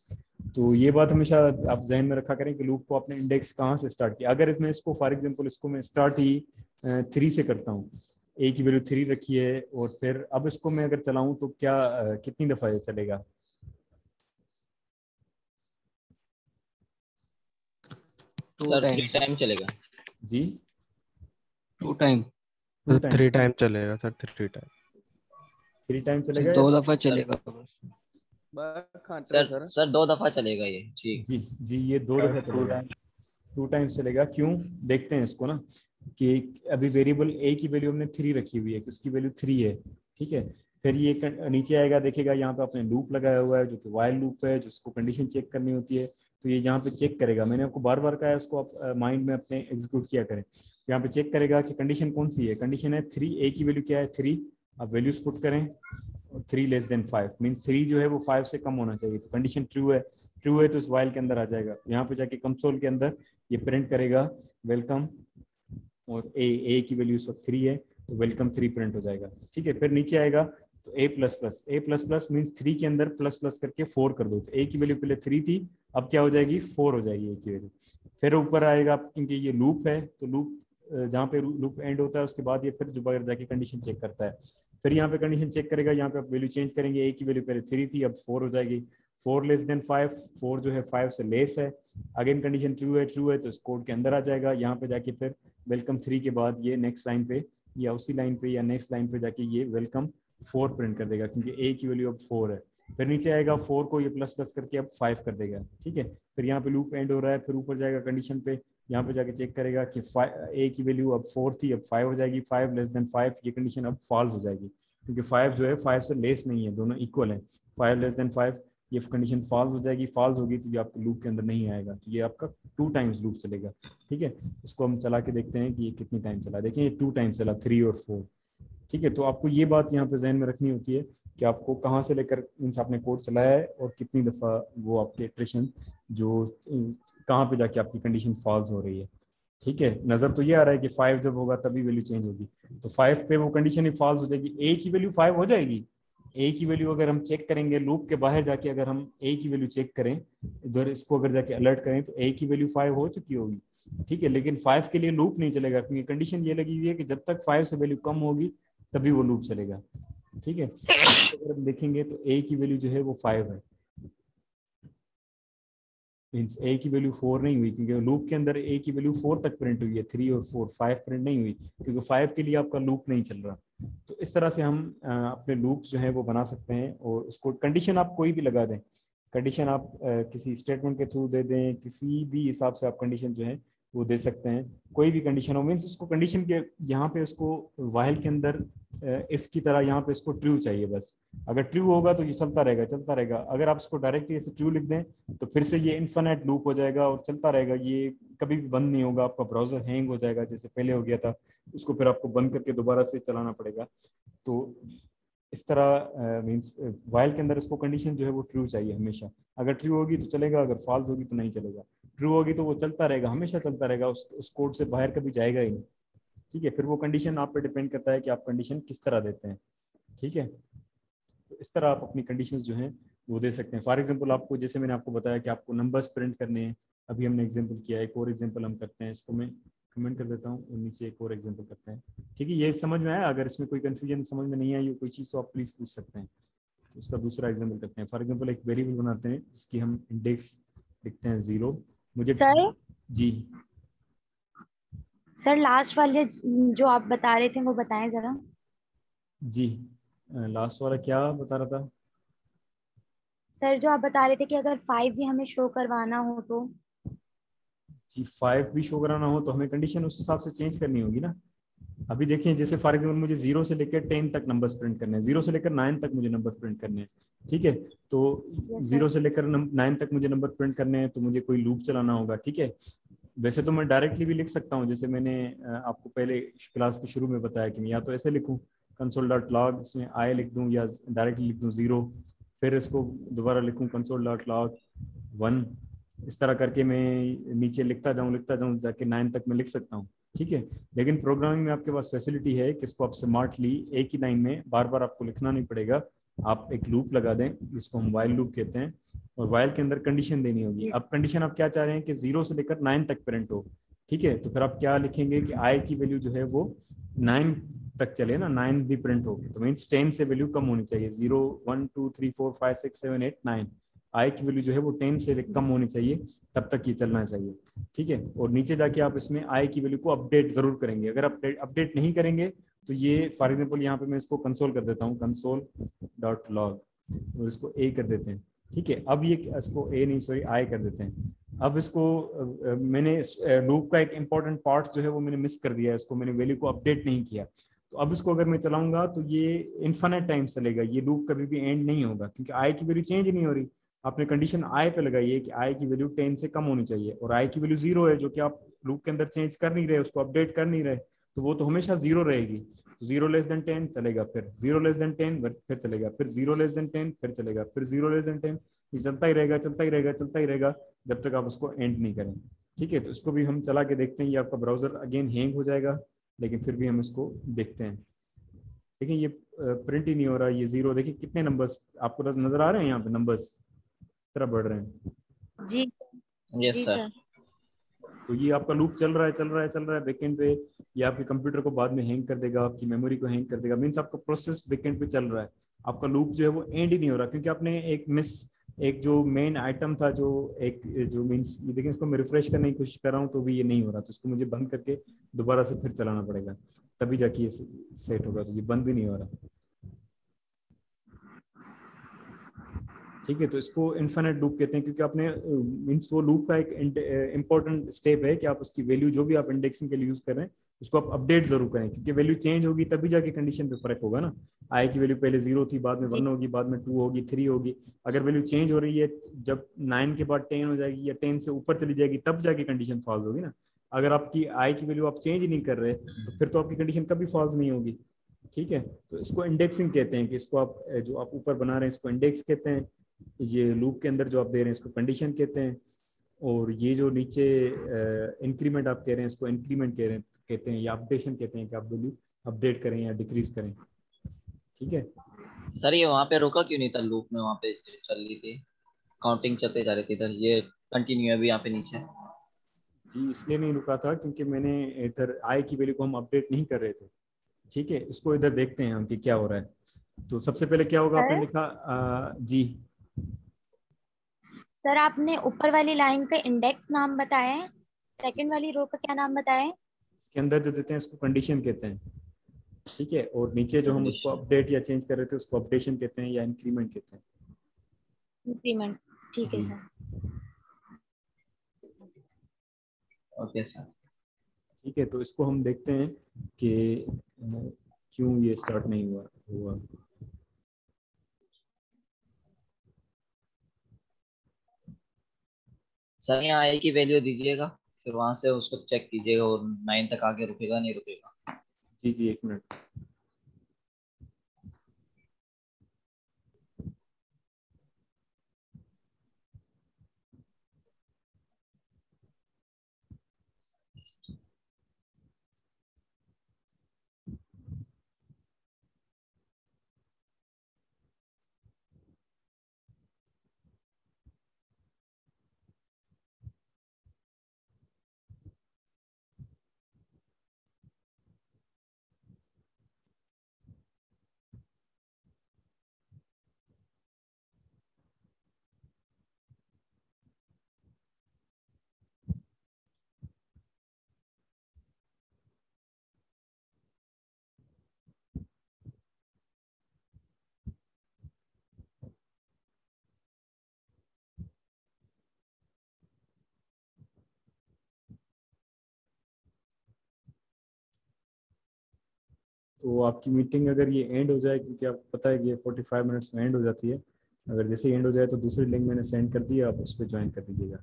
[SPEAKER 2] तो ये बात हमेशा आप जहन में रखा करें कि लूप को आपने इंडेक्स कहाँ से स्टार्ट किया। अगर इसमें इसको फॉर एग्जांपल इसको मैं स्टार्ट ही 3 से करता हूँ, ए की वैल्यू 3 रखी है, और फिर अब इसको मैं अगर चलाऊँ तो क्या कितनी दफ़ा ये चलेगा?
[SPEAKER 5] 3 टाइम चलेगा
[SPEAKER 2] जी
[SPEAKER 5] 2 टाइम।
[SPEAKER 4] 3 टाइम चलेगा सर, 3 टाइम।
[SPEAKER 2] 3 टाइम चलेगा
[SPEAKER 5] 2
[SPEAKER 2] या
[SPEAKER 5] दफा चलेगा सर 2 दफा चलेगा ये। ठीक।
[SPEAKER 2] जी जी, ये 2 दफ़ा चलेगा, 2 टाइम्स चलेगा। क्यों, देखते हैं इसको ना, कि अभी वेरिएबल ए की वैल्यू हमने 3 रखी हुई है, कि उसकी वैल्यू 3 है। ठीक है, फिर ये नीचे आएगा, देखेगा यहाँ पे आपने लूप लगाया हुआ है जो कि वाइल लूप है, जिसको कंडीशन चेक करनी होती है। तो ये यहाँ पे चेक करेगा, मैंने आपको बार बार कहा है उसको आप माइंड में अपने एग्जीक्यूट किया करें। यहाँ पे चेक करेगा कि कंडीशन कौन सी है। कंडीशन है 3, ए की वैल्यू क्या है 3, आप वैल्यूज पुट करें, 3 लेस देन 5 मीन 3 जो है वो 5 से कम होना चाहिए। तो कंडीशन ट्रू है, ट्रू है तो इस वाइल के अंदर आ जाएगा। यहाँ पे जाके कंसोल के अंदर ये प्रिंट करेगा वेलकम, और ए की वैल्यू इस वक्त 3 है तो वेलकम 3 प्रिंट हो जाएगा। ठीक है, फिर नीचे आएगा तो ए प्लस प्लस मीन्स 3 के अंदर प्लस प्लस करके 4 कर दो। तो ए की वैल्यू पहले 3 थी, अब क्या हो जाएगी 4 हो जाएगी ए की वैल्यू। फिर ऊपर आएगा, क्योंकि ये लूप है तो लूप जहाँ पे लूप एंड होता है उसके बाद ये फिर दोबारा जाके कंडीशन चेक करता है। फिर यहाँ पे कंडीशन चेक करेगा, यहाँ पे आप वैल्यू चेंज करेंगे, ए की वैल्यू पहले 3 थी अब 4 हो जाएगी। 4 लेस देन 5, 4 जो है 5 से लेस है। अगेन कंडीशन ट्रू है तो इस कोड के अंदर आ जाएगा। यहाँ पे जाके फिर वेलकम 3 के बाद ये नेक्स्ट लाइन पे या उसी लाइन पे या नेक्स्ट लाइन पे जाके ये वेलकम 4 प्रिंट कर देगा, क्योंकि ए की वैल्यू अब 4 है। फिर नीचे आएगा 4 को ये प्लस प्लस करके अब 5 कर देगा। ठीक है, फिर यहाँ पे लूप एंड हो रहा है, फिर ऊपर जाएगा कंडीशन पे, यहाँ पे जाके चेक करेगा कि ए की वैल्यू अब 4 थी, अब 5 हो जाएगी, 5 लेस देन 5, ये कंडीशन अब फॉल्स हो जाएगी क्योंकि 5 जो है 5 से लेस नहीं है, दोनों इक्वल हैं। 5 लेस देन 5 ये कंडीशन फॉल्स हो जाएगी, फॉल्स होगी तो ये आपके लूप के अंदर नहीं आएगा, तो ये आपका 2 टाइम्स लूप चलेगा। ठीक है, इसको हम चला के देखते हैं कि ये कितनी टाइम चला। देखिए ये 2 टाइम्स चला, 3 और 4। ठीक है, तो आपको ये बात यहाँ पे जहन में रखनी होती है कि आपको कहाँ से लेकर मीन्स आपने कोड चलाया है और कितनी दफ़ा वो आपके इटरेशन जो कहाँ पे जाके आपकी कंडीशन फॉल्स हो रही है। ठीक है, नज़र तो ये आ रहा है कि 5 जब होगा तभी वैल्यू चेंज होगी, तो 5 पे वो कंडीशन ही फॉल्स हो जाएगी। ए की वैल्यू 5 हो जाएगी। ए की वैल्यू अगर हम चेक करेंगे लूप के बाहर जाके, अगर हम ए की वैल्यू चेक करें इधर, इसको अगर जाके अलर्ट करें तो ए की वैल्यू 5 हो चुकी होगी। ठीक है, लेकिन 5 के लिए लूप नहीं चलेगा क्योंकि कंडीशन ये लगी हुई है कि जब तक 5 से वैल्यू कम होगी तभी वो लूप चलेगा। ठीक है, अगर हम देखेंगे तो ए की वैल्यू जो है वो 5 है, मीन्स ए की वैल्यू 4 नहीं हुई क्योंकि लूप के अंदर ए की वैल्यू 4 तक प्रिंट हुई है, 3 और 4, 5 प्रिंट नहीं हुई क्योंकि 5 के लिए आपका लूप नहीं चल रहा। तो इस तरह से हम अपने लूप्स जो है वो बना सकते हैं और उसको कंडीशन आप कोई भी लगा दें, कंडीशन आप किसी स्टेटमेंट के थ्रू दे दें, किसी भी हिसाब से आप कंडीशन जो है वो दे सकते हैं, कोई भी कंडीशन हो। मीन्स उसको कंडीशन के यहाँ पे उसको वाइल के अंदर इफ की तरह यहाँ पे इसको ट्रू चाहिए बस। अगर ट्रू होगा तो ये चलता रहेगा चलता रहेगा। अगर आप इसको डायरेक्टली ऐसे ट्रू लिख दें तो फिर से ये इन्फिनिट लूप हो जाएगा और चलता रहेगा, ये कभी भी बंद नहीं होगा। आपका ब्राउजर हैंग हो जाएगा जैसे पहले हो गया था, उसको फिर आपको बंद करके दोबारा से चलाना पड़ेगा। तो इस तरह मीन्स वाइल के अंदर इसको कंडीशन जो है वो ट्रू चाहिए हमेशा। अगर ट्रू होगी तो चलेगा, अगर फॉल्स होगी तो नहीं चलेगा। ट्रू होगी तो वो चलता रहेगा, हमेशा चलता रहेगा, उस कोड से बाहर कभी जाएगा ही नहीं। ठीक है, फिर वो कंडीशन आप पे डिपेंड करता है कि आप कंडीशन किस तरह देते हैं। ठीक है, तो इस तरह आप अपनी कंडीशंस जो हैं वो दे सकते हैं। फॉर एग्जांपल आपको, जैसे मैंने आपको बताया कि आपको नंबर्स प्रिंट करने हैं, अभी हमने एग्जांपल किया है, एक और एग्जांपल हम करते हैं, इसको मैं कमेंट कर देता हूँ और नीचे एक और एग्जांपल करते हैं। ठीक है, ये समझ में आया? अगर इसमें कोई कंफ्यूजन समझ में नहीं आई कोई चीज़ तो आप प्लीज़ पूछ सकते हैं। तो इसका दूसरा एग्जाम्पल करते हैं। फॉर एग्जाम्पल एक वेरिएबल बनाते हैं जिसकी हम इंडेक्स लिखते हैं 0। मुझे
[SPEAKER 3] सर
[SPEAKER 2] जी
[SPEAKER 3] सर लास्ट वाले जो आप बता रहे थे वो बताएं जरा।
[SPEAKER 2] जी लास्ट वाला क्या बता रहा था?
[SPEAKER 3] सर जो आप बता रहे थे कि अगर 5 भी हमें शो करवाना हो तो।
[SPEAKER 2] जी 5 भी शो कराना हो तो हमें कंडीशन उस हिसाब से चेंज करनी होगी ना। अभी देखिए, जैसे फॉर एग्जाम्पल मुझे 0 से लेकर 10 तक नंबर्स प्रिंट करने हैं, 0 से लेकर 9 तक मुझे नंबर प्रिंट करने हैं। ठीक है, तो
[SPEAKER 3] Yes,
[SPEAKER 2] 0 से लेकर 9 तक मुझे नंबर प्रिंट करने हैं तो मुझे कोई लूप चलाना होगा। ठीक है, वैसे तो मैं डायरेक्टली भी लिख सकता हूँ, जैसे मैंने आपको पहले क्लास के शुरू में बताया कि मैं या तो ऐसे लिखूँ console.log, इसमें आई लिख दूँ या डायरेक्टली लिख दूँ 0, फिर इसको दोबारा लिखूँ console.log 1, इस तरह करके मैं नीचे लिखता जाऊँ जाके 9 तक मैं लिख सकता हूँ। ठीक है, लेकिन प्रोग्रामिंग में आपके पास फैसिलिटी है कि इसको आप स्मार्टली एक ही लाइन में बार बार आपको लिखना नहीं पड़ेगा। आप एक लूप लगा दें जिसको हम वाइल लूप कहते हैं, और वाइल के अंदर कंडीशन देनी होगी। अब कंडीशन आप क्या चाह रहे हैं कि 0 से लेकर 9 तक प्रिंट हो। ठीक है, तो फिर आप क्या लिखेंगे कि आई की वैल्यू जो है वो 9 तक चले ना, 9 भी प्रिंट हो, तो मीन्स 10 से वैल्यू कम होनी चाहिए। 0 1 2 3 4 5 6 7 8 9, आई की वैल्यू जो है वो 10 से कम होनी चाहिए, तब तक ये चलना चाहिए। ठीक है, और नीचे जाके आप इसमें आई की वैल्यू को अपडेट जरूर करेंगे। अगर अपडेट नहीं करेंगे तो ये फॉर एग्जांपल यहाँ पे मैं इसको कंसोल कर देता हूँ, console.log, और इसको ए कर देते हैं। ठीक है, अब ये इसको ए नहीं सॉरी आई कर देते हैं। अब इसको मैंने लूप का एक इंपॉर्टेंट पार्ट जो है वो मैंने मिस कर दिया है, इसको मैंने वैल्यू को अपडेट नहीं किया। तो अब इसको अगर मैं चलाऊंगा तो ये इन्फिनिट टाइम चलेगा, ये लूप कभी भी एंड नहीं होगा क्योंकि आई की वैल्यू चेंज नहीं हो रही। आपने कंडीशन आई पे लगाई है कि आई की वैल्यू 10 से कम होनी चाहिए, और आई की वैल्यू 0 है जो कि आप लूप के अंदर चेंज कर नहीं रहे, उसको अपडेट कर नहीं रहे, तो वो तो हमेशा 0 रहेगी। तो 0 लेस देन 10 चलेगा, फिर 0 लेस देन 10 फिर चलेगा, फिर 0 लेस देन 10 फिर चलेगा, फिर 0 लेस देन 10, ये चलता ही रहेगा चलता ही रहेगा चलता ही रहेगा जब तक आप उसको एंड नहीं करें। ठीक है, तो इसको भी हम चला के देखते हैं। ये आपका ब्राउजर अगेन हैंग हो जाएगा, लेकिन फिर भी हम इसको देखते हैं। देखिए ये प्रिंट ही नहीं हो रहा, ये 0, देखिए कितने नंबर्स आपको नजर आ रहे हैं, यहाँ पे नंबर्स तरह बढ़ रहे हैं।
[SPEAKER 3] जी
[SPEAKER 5] यस
[SPEAKER 3] जी
[SPEAKER 5] सर।
[SPEAKER 3] सर।
[SPEAKER 2] तो ये आपका लूप चल रहा है बैकएंड पे। ये आपके कंप्यूटर को बाद में हैंग कर देगा, आपकी मेमोरी को हैंग कर देगा, मीन्स आपका प्रोसेस बैकएंड पे चल रहा है, आपका लूप जो है वो एंड ही नहीं हो रहा क्योंकि आपने एक जो मेन आइटम था, जो मीन्स ये देखिए, इसको मैं रिफ्रेश करने की कोशिश कर रहा हूँ तो भी ये नहीं हो रहा, तो इसको मुझे बंद करके दोबारा से फिर चलाना पड़ेगा, तभी जाके ये सेट होगा। तो ये बंद भी नहीं हो रहा। ठीक है, तो इसको इन्फिनिट लूप कहते हैं, क्योंकि आपने मींस वो लूप का एक इंपॉर्टेंट स्टेप है कि आप उसकी वैल्यू जो भी आप इंडेक्सिंग के लिए यूज कर रहे हैं उसको आप अपडेट जरूर करें, क्योंकि वैल्यू चेंज होगी तभी जाके कंडीशन पे फर्क होगा ना। आई की वैल्यू पहले 0 थी, बाद में 1 होगी, बाद में 2 होगी, 3 होगी। अगर वैल्यू चेंज हो रही है जब 9 के बाद 10 हो जाएगी या 10 से ऊपर चली जाएगी तब जाके कंडीशन फॉल्स होगी ना। अगर आपकी आई की वैल्यू आप चेंज ही नहीं कर रहे तो फिर तो आपकी कंडीशन कभी फॉल्स नहीं होगी। ठीक है, तो इसको इंडेक्सिंग कहते हैं कि इसको आप जो आप ऊपर बना रहे हैं इसको इंडेक्स कहते हैं, ये लूप के अंदर जो आप दे रहे हैं इसको कंडीशन कहते हैं, और ये जो नीचे इंक्रीमेंट आप कह रहे हैं इसको इंक्रीमेंट कहते हैं या अपडेशन कहते हैं कि आप वैल्यू अपडेट करें या डिक्रीज करें। ठीक है
[SPEAKER 5] सर ये वहाँ पे रुका क्यों नहीं था लूप में, वहाँ पे चल रही थी काउंटिंग चलते जा रही थी, इधर ये कंटिन्यू है अभी यहाँ पे नीचे।
[SPEAKER 2] जी, इसलिए नहीं रुका था क्योंकि मैंने इधर आई की वैल्यू को हम अपडेट नहीं कर रहे थे। ठीक है, इसको इधर देखते हैं हम कि क्या हो रहा है। तो सबसे पहले क्या होगा, आपने लिखा जी
[SPEAKER 3] सर आपने ऊपर वाली लाइन का इंडेक्स नाम बताया है, सेकंड वाली रो का क्या नाम बताया है?
[SPEAKER 2] इसके अंदर जो देते हैं इसको कंडीशन कहते हैं। ठीक है, और नीचे जो हम उसको अपडेट या चेंज कर रहे थे उसको अपडेशन कहते हैं या इंक्रीमेंट कहते हैं।
[SPEAKER 3] इंक्रीमेंट, ठीक है
[SPEAKER 2] जी।
[SPEAKER 3] सर।
[SPEAKER 5] Okay sir.
[SPEAKER 2] ठीक है, तो इसको हम देखते हैं कि क्यों ये स्टार्ट नहीं हुआ।
[SPEAKER 5] सर यहाँ आई की वैल्यू दीजिएगा, फिर वहां से उसको चेक कीजिएगा और 9 तक आगे रुकेगा नहीं रुकेगा।
[SPEAKER 2] जी जी, 1 मिनट। तो आपकी मीटिंग अगर ये एंड हो जाए, क्योंकि आपको पता है कि ये 45 मिनट्स में एंड हो जाती है, अगर जैसे ही एंड हो जाए तो दूसरी लिंक मैंने सेंड कर दी है, आप उस पर ज्वाइन कर लीजिएगा।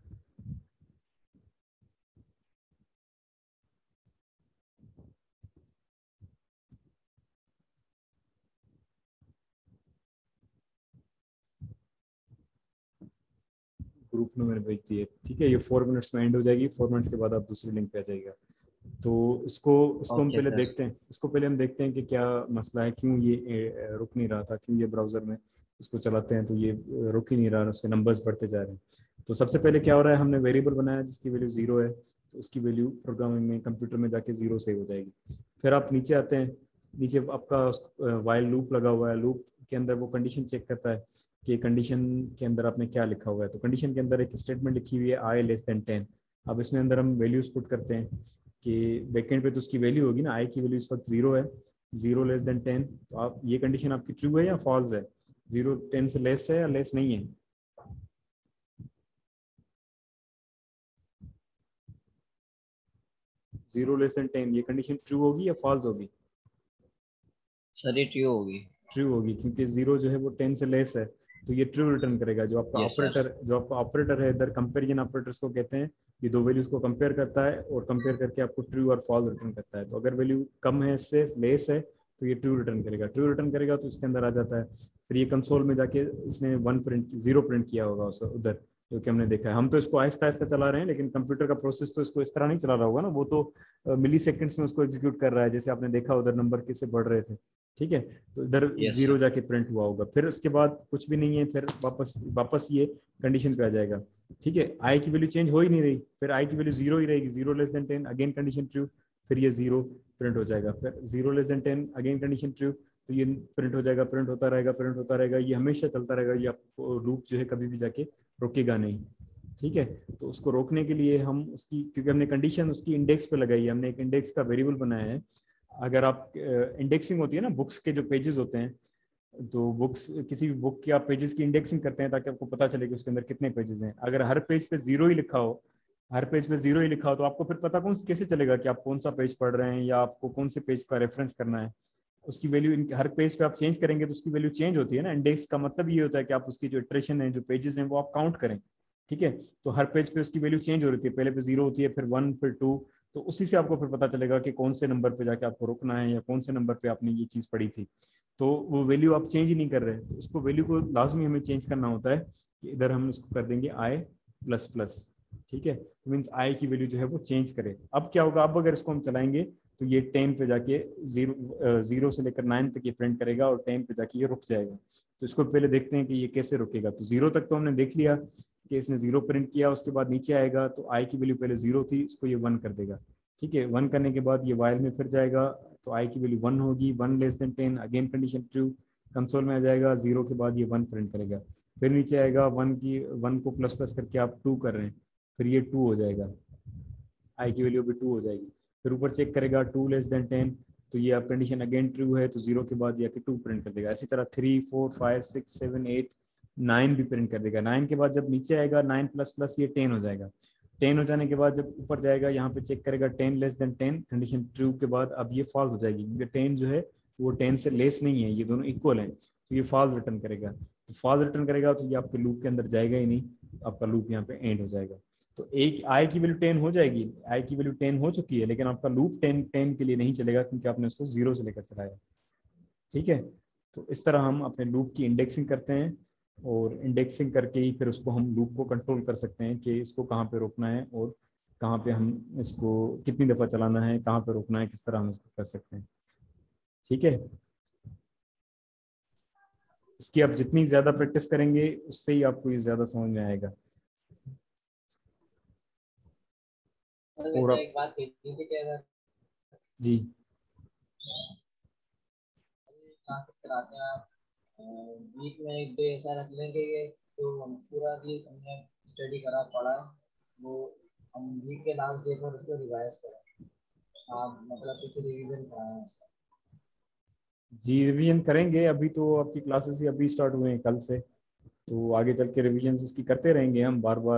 [SPEAKER 2] ग्रुप में मैंने भेज दी है। ठीक है, ये 4 मिनट्स में एंड हो जाएगी, 4 मिनट्स के बाद आप दूसरी लिंक पे आ जाएगा। तो इसको हम
[SPEAKER 5] ओके
[SPEAKER 2] पहले
[SPEAKER 5] सर।
[SPEAKER 2] देखते हैं, इसको पहले हम देखते हैं कि क्या मसला है, क्यों ये रुक नहीं रहा था, क्यों ये ब्राउजर में इसको चलाते हैं तो ये रुक ही नहीं रहा, उसके नंबर्स बढ़ते जा रहे हैं। तो सबसे पहले क्या हो रहा है, हमने वेरिएबल बनाया जिसकी वैल्यू 0 है, तो उसकी वैल्यू प्रोग्रामिंग में कंप्यूटर में जाके 0 सेव हो जाएगी। फिर आप नीचे आते हैं, नीचे आपका वाइल लूप लगा हुआ है, लूप के अंदर वो कंडीशन चेक करता है कि कंडीशन के अंदर आपने क्या लिखा हुआ है। तो कंडीशन के अंदर एक स्टेटमेंट लिखी हुई है आई लेस देन 10। अब इसमें अंदर हम वैल्यूज पुट करते हैं कि बैकेंड पे तो उसकी वैल्यू होगी ना, आई की वैल्यू इस वक्त 0 है, 0 लेस देन 10। तो आप ये कंडीशन आपकी ट्रू है या फॉल्स है, 0 10 से लेस है या लेस नहीं है। जीरो लेस देन 10 ये कंडीशन ट्रू होगी या फॉल्स होगी।
[SPEAKER 5] सर ये ट्रू होगी।
[SPEAKER 2] ट्रू होगी, क्योंकि 0 जो है वो 10 से लेस है, तो ये ट्रू रिटर्न करेगा। जो आपका
[SPEAKER 5] Yes, sir.
[SPEAKER 2] ऑपरेटर है इधर, कंपैरिजन ऑपरेटर्स को कहते हैं, ये दो वैल्यूज को कंपेयर करता है और कंपेयर करके आपको ट्रू और फॉल्स रिटर्न करता है। तो अगर वैल्यू कम है, इससे लेस है, तो ये ट्रू रिटर्न करेगा। ट्रू रिटर्न करेगा तो इसके अंदर आ जाता है, फिर ये कंसोल में जाके इसने 0 प्रिंट किया होगा उधर, जो कि हमने देखा है। हम तो इसको आहिस्ता आहिस्ता चला रहे हैं, लेकिन कंप्यूटर का प्रोसेस तो इसको इस तरह नहीं चला रहा होगा ना, वो तो मिली सेकेंड्स में उसको एग्जीक्यूट कर रहा है, जैसे आपने देखा उधर नंबर कैसे बढ़ रहे थे। ठीक है, तो इधर
[SPEAKER 5] Yes,
[SPEAKER 2] 0
[SPEAKER 5] sir.
[SPEAKER 2] जाके प्रिंट हुआ होगा, फिर उसके बाद कुछ भी नहीं है, फिर वापस ये कंडीशन पे आ जाएगा। ठीक है, आई की वैल्यू चेंज हो ही नहीं रही, फिर आई की वैल्यू 0 ही रहेगी, 0 less than 10 again condition true, फिर ये 0 प्रिंट हो जाएगा, फिर 0 less than 10 again condition true, तो ये प्रिंट हो जाएगा, प्रिंट होता रहेगा, प्रिंट होता रहेगा, ये हमेशा चलता रहेगा। ये आपको लूप जो है कभी भी जाके रुकेगा नहीं। ठीक है, तो उसको रोकने के लिए हम उसकी, क्योंकि हमने कंडीशन उसकी इंडेक्स पे लगाई है, हमने एक इंडेक्स का वेरिएबल बनाया है। अगर आप इंडेक्सिंग होती है ना, बुक्स के जो पेजेस होते हैं, तो बुक्स, किसी भी बुक की आप पेजेस की इंडेक्सिंग करते हैं ताकि आपको पता चले कि उसके अंदर कितने पेजेस हैं। अगर हर पेज पे 0 ही लिखा हो, हर पेज पे 0 ही लिखा हो, तो आपको फिर पता कैसे चलेगा कि आप कौन सा पेज पढ़ रहे हैं या आपको कौन से पेज का रेफरेंस करना है। उसकी वैल्यू हर पेज पे आप चेंज करेंगे तो उसकी वैल्यू चेंज होती है ना। इंडेक्स का मतलब ये होता है कि आप उसकी जो इटरेशन है, जो पेजेस हैं, वो आप काउंट करें। ठीक है, तो हर पेज पे उसकी वैल्यू चेंज हो रही है, पहले पे 0 होती है, फिर 1, फिर 2। तो उसी से आपको फिर पता चलेगा कि कौन से नंबर पे जाके आपको रुकना है या कौन से नंबर पे आपने ये चीज़ पढ़ी थी। तो वो वैल्यू आप चेंज ही नहीं कर रहे, तो उसको वैल्यू को लाजमी हमें चेंज करना होता है कि इधर हम इसको कर देंगे आई प्लस प्लस। ठीक है, मीन्स आई की वैल्यू जो है वो चेंज करे। अब क्या होगा, अब अगर इसको हम चलाएंगे तो ये 10 पे जाके 0 से लेकर 9 तक ये प्रिंट करेगा और 10 पे जाके ये रुक जाएगा। तो इसको पहले देखते हैं कि ये कैसे रुकेगा। तो 0 तक तो हमने देख लिया कि इसने 0 प्रिंट किया, उसके बाद नीचे आएगा तो आई की वैल्यू पहले 0 थी, इसको ये 1 कर देगा। ठीक है, 1 करने के बाद ये वाइल में फिर जाएगा, तो आई की वैल्यू 1 होगी, 1 less than 10, again condition true, console में आ जाएगा। 0 के बाद ये 1 प्रिंट करेगा, फिर नीचे आएगा 1 को प्लस प्लस करके आप 2 कर रहे हैं, फिर ये 2 हो जाएगा, आई की वैल्यू भी 2 हो जाएगी। फिर ऊपर चेक करेगा 2 लेस देन 10, तो ये आप कंडीशन अगेन ट्रू है, तो 0 के बाद ये आके 2 प्रिंट कर देगा। इसी तरह 3, 4, 5, 6, 7, 8, 9 भी प्रिंट कर देगा। 9 के बाद जब नीचे आएगा 9 प्लस प्लस ये 10 हो जाएगा। 10 हो जाने के बाद जब ऊपर जाएगा यहाँ पे चेक करेगा 10 लेस देन 10, कंडीशन ट्रू के बाद अब ये फॉल्स हो जाएगी, क्योंकि 10 जो है वो 10 से लेस नहीं है, ये दोनों इक्वल हैं, तो ये फॉल्स रिटर्न करेगा। तो फॉल्स रिटर्न करेगा तो ये आपके लूप के अंदर जाएगा ही नहीं, आपका लूप यहाँ पे एंड हो जाएगा। तो एक आई की वैल्यू 10 हो जाएगी, आई की वैल्यू 10 हो चुकी है, लेकिन आपका लूप 10 के लिए नहीं चलेगा क्योंकि आपने उसको 0 से लेकर चलाया। ठीक है, तो इस तरह हम अपने लूप की इंडेक्सिंग करते हैं और इंडेक्सिंग करके ही फिर उसको हम लूप को कंट्रोल कर सकते हैं कि इसको कहाँ पे रोकना है और कहाँ पे हम इसको कितनी दफ़ा चलाना है, कहाँ पे रोकना है, किस तरह हम इसको कर सकते हैं। ठीक है, इसकी आप जितनी ज़्यादा प्रैक्टिस करेंगे उससे ही आपको ये ज़्यादा समझ में आएगा। और
[SPEAKER 1] एक बात पूछनी थी कि अगर
[SPEAKER 2] जी
[SPEAKER 1] क्लासेस कराते हैं आप, वीक में एक डे ऐसा रख लेंगे कि तो हम पूरा वीक हमने स्टडी करा पढ़ा, वो हम वीक के लास्ट डे पर उसको रिवाइज करें। आप मतलब कुछ रिवीजन कराएं उसका।
[SPEAKER 2] जी, रिवीजन करेंगे। अभी तो आपकी क्लासेस ही अभी स्टार्ट हुए हैं कल से, तो आगे चल के रिविजन इसकी करते रहेंगे हम बार बार।